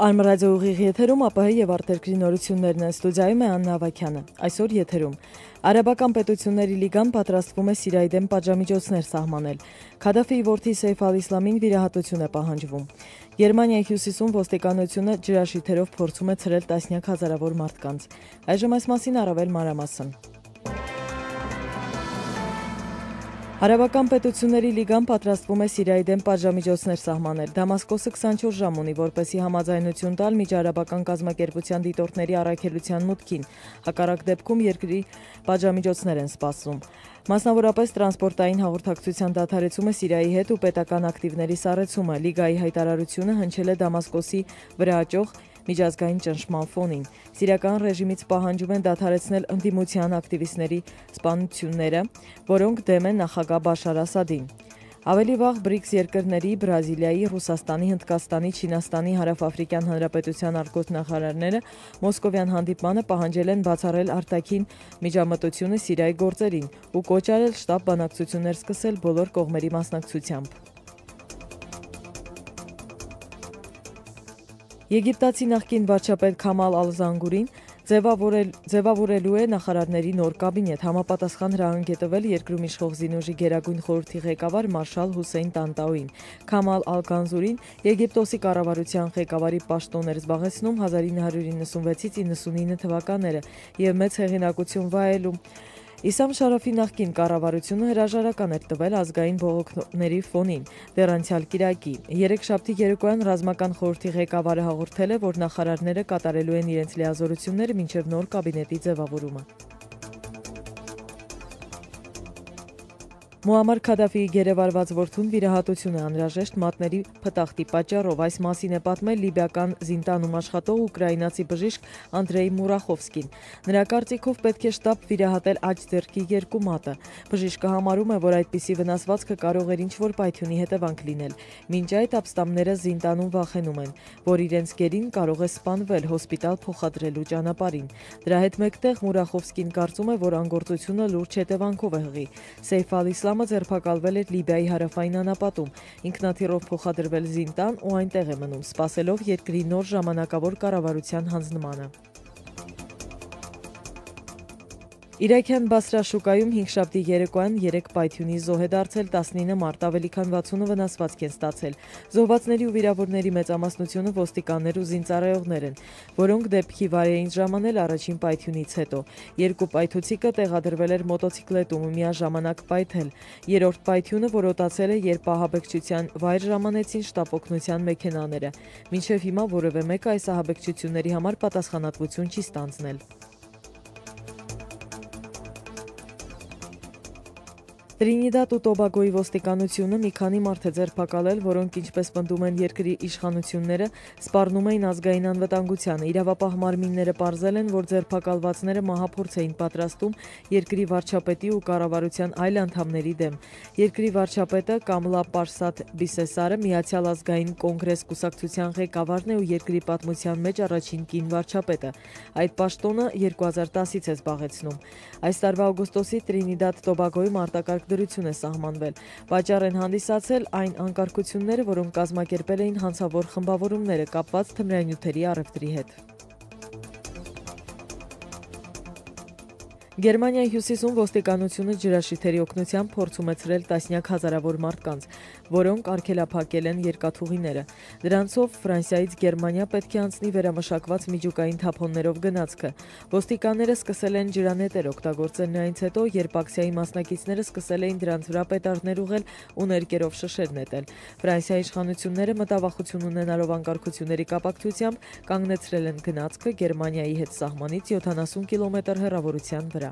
Արմրադիո ուղիղ եթերում ԱՊՀ եւ արտերկրի նորություններն են, ստուդիայում է Աննա Ավագյանը։ Այսօր եթերում Արաբական պետությունների լիգան պատրաստվում է Սիրիայի դեմ պատժամիջոցներ սահմանել։ Քադաֆիի որդի Սեյֆ ալ-Իսլամին վիրահատություն է պահանջվում։ Գերմանիայի հյուսիսում ոստիկանությունը ջրաշիթերով փորձում է ցրել տասնյակ հազարավոր մարդկանց։ Այժմ այս մասին առավել մանրամասն։ Արաբական պետությունների լիգան պատրաստվում է Սիրիայի դեմ պատժամիջոցներ սահմանել։ Դամասկոսը 24 ժամ ունի, որպեսզի համաձայնություն տալ միջարաբական կազմակերպության դիտորդների առաքելության մուտքին։ Հակառակ դեպքում երկրի պատժամիջոցներ են սպասվում։ Մասնավորապես տրանսպորտային հաղորդակցության դադարեցումը Սիրիայի հետ ու պետական ակտիվների սառեցումը։ Լիգայի հայտարարությունը հնչել է Դամասկոսի վրա աճող միջազգային ճնշման ֆոնին։ Սիրիական ռեժիմից պահանջում են դադարեցնել ընդդիմության ակտիվիստների սպանությունները, որոնք դեմ են նախագահ Բաշար Ասադին։ Ավելի վաղ BRICS երկրների Բրազիլիայի, Ռուսաստանի, Հնդկաստանի, Չինաստանի, Հարավաֆրիկյան Հանրապետության արտգործնախարարները մոսկովյան հանդիպմանը պահանջել են բացառել արտաքին միջամտությունը Սիրիայի գործերին ու կոչ արել շտապ բանակցություններ սկսել բոլոր կողմերի մասնակցությամբ։ Եգիպտացի նախկին վարչապետ Քամալ Ալ-Զանգուրին ձևավորելու է նախարարների նոր կաբինետ։ Համապատասխան հրահանգ է տվել երկրում իշխող զինուժի գերագույն խորհրդի ղեկավար մարշալ Հուսեյն Տանտաուին։ Քամալ Ալ-Գանզուրին Եգիպտոսի կառավարության ղեկավարի պաշտոն էր զբաղեցնում 1996-ից 99 թվականները եւ մեծ հեղինակություն վայելում։ Իսամ Շարաֆի նախկին կառավարությունը հրաժարական էր տվել ազգային բողոքների ֆոնին դեռ անցյալ կիրակի։ Երեքշաբթի երեկոյան ռազմական խորհրդի ղեկավարը հաղորդել է, որ նախարարները կատարելու են իրենց լիազորությունները մինչև նոր կաբինետի ձևավորումը։ Մուամմար Քադաֆիի գերեվարված որդուն վիրահատություն է անհրաժեշտ մատների փտախտի պատճառով։ Այս մասին է պատմել լիբիական զինտանում աշխատող ուկրաինացի բժիշկ Անդրեյ Մուրախովսկին։ Նրա կարծիքով պետք է շտապ վիրահատել աջ ձեռքի երկու մատը։ Բժիշկը համարում է, որ այդպիսի վնասվածքը կարող էր ինչ-որ պայթյունի հետևանք լինել։ Մինչ այդ ապստամբները զինտանում վախենում են, որ իրենց գերին կարող է սպանվել հոսպիտալ փոխադրելու ճանապարհին։ Դրա հետ մեկտեղ Մուրախովսկին կարծում է, որ անգործությունը լուրջ հետևանքով է հղի։ Սեյֆ ալ-Իսլամը ձերբակալվել էր Լիբիայի հարավային անապատում, ինքնաթիռով փոխադրվել զինտան ու այնտեղ է մնում, սպասելով երկրի նոր ժամանակավոր կառավարության հանձնմանը։ Իրաքյան Բասրա շուկայում հինգշաբթի երեկոյան 3 պայթյունի զոհ է դարձել, 19 մարդ, ավելի քան 60 վնասվածք են ստացել։ Զոհվածների ու վիրավորների մեծամասնությունը ոստիկաններ ու զինծառայողներ են, որոնք դեպքի վայր էին ժամանել առաջին պայթյունից հետո։ Երկու պայթուցիկը տեղադրվել էր մոտոցիկլետում ու միաժամանակ պայթել։ Երրորդ պայթյունը որոտացել է, երբ ահաբեկչության վայր ժամանեցին շտապ օգնության մեքենաները։ Մինչև հիմա որևէ մեկը այս ահաբեկչությունների համար պատասխանատվություն չի ստանձնել։ Տրինիդադ ու Տոբագոյի ոստիկանությունը մի քանի մարդ է ձերբակալել, որոնք, ինչպես պնդում են երկրի իշխանությունները, սպառնում էին ազգային անվտանգությանը։ Իրավապահ մարմինները պարզել են, որ ձերբակալվածները մահափորձ էին պատրաստում երկրի վարչապետի ու կառավարության այլ անդամների դեմ։ Երկրի վարչապետը Կամլա Պարսադ Բիսեսարը Միացյալ ազգային կոնգրես կուսակցության ղեկավարն է ու երկրի պատմության մեջ առաջին կին վարչապետը։ Այդ պաշտոնը 2010-ից է զբաղեցնում։ Այս տարվա օգոստոսի Տրինիդադ Տոբագոյում արտակարգ դրություն է սահմանվել։ Պատճառ են հանդիսացել այն անկարգությունները, որոնք կազմակերպել էին հանցավոր խմբավորումները կապված թմրանյութերի առևտրի հետ։ Գերմանիայի հյուսիսում ոստիկանությունը ջրաշիթերի օգնությամբ փորձում է ցրել տասնյակ հազարավոր մարդկանց, որոնք արգելափակել են երկաթուղիները։ Դրանցով Ֆրանսիայից Գերմանիա պետք է անցնի վերամշակված միջուկային թափոններով գնացքը։ Ոստիկանները սկսել են ջրանետեր օգտագործել նրանից հետո, երբ ակցիայի մասնակիցները սկսել էին դրանց վրա պետարդներ ուղղել ու ներկերով շշեր նետել։ Ֆրանսիայի իշխանությունները մտավախություն ունենալով անկարգությունների կապակցությամբ կանգնեցրել են գնացքը Գերմանիայի հետ սահմանից 70 կիլոմետր հեռավորության վրա։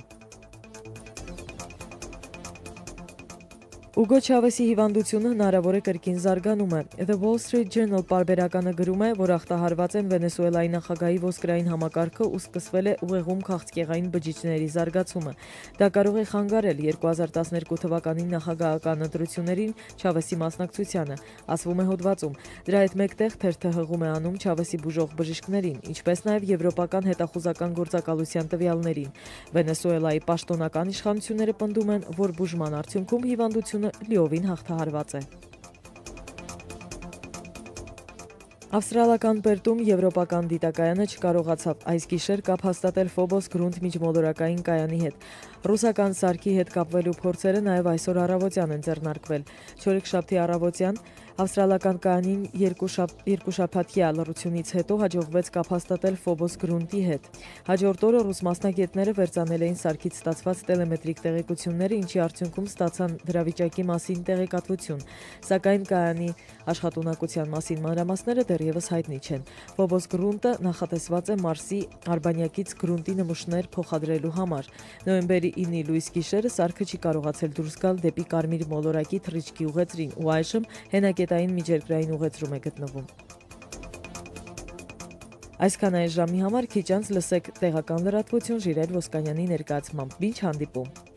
Ուգո Չավեսի հիվանդությունը հնարավոր է կրկին զարգանում է։ The Wall Street Journal պարբերականը գրում է, որ ախտահարված են Վենեսուելայի նախագահի ոսկրային համակարգը ու սկսվել է ուղեղում քաղցկեղային բջիջների զարգացումը։ Դա կարող է խանգարել 2012 թվականի նախագահական ընտրություններին Չավեսի մասնակցությանը, ասվում է հոդվածում։ Դրա հետ մեկտեղ թերթը հղում է անում Չավեսի բուժող բժիշկներին, ինչպես նաև եվրոպական հետախուզական գործակալության տվյալներին։ Վենեսուելայի պաշտոնական իշխանությունները պնդում են, որ բուժման արդյունքում հիվանդությունը լիովին հաղթահարված է։ Ավստրալական Պերտում եվրոպական դիտակայանը չկարողացավ այս գիշեր կապ հաստատել Phobos Grunt միջմոլորակային կայանի հետ։ Ռուսական սարքի հետ կապվելու փորձերը նաև այսօր առավոտյան են ձեռնարկվել։ Չորեքշաբթի առավոտյան ավստրալական կայանին երկուշաբաթյա լռությունից հետո հաջողվեց կապ հաստատել Phobos Grunt-ի հետ։ Հաջորդ օրը ռուս մասնագետները վերծանել էին սարքից ստացված տելեմետրիկ տեղեկությունները, ինչի արդյունքում ստացան դրա վիճակի մասին տեղեկատվություն, սակայն կայանի աշխատունակության մասին մանրամասները դեռևս հայտնի չեն։ Phobos Grunt-ը նախատեսված է Մարսի արբանյակից գրունտի նմուշներ փոխադրելու համար։ Նոյեմբերի 9-ի լույս գիշերը սարքը չի կարողացել դուրս գալ դեպի Կարմիր մոլորակի թռիչքի ուղեծրին ու այժմ հենակետային միջերկրային ուղեծրում է գտնվում։ Այսքան այս ժամի համար քիչ անց լսեք տեղական լրատվություն Ժիրայր Ոսկանյանի ներկայացմամբ։ Մինչ հանդիպում։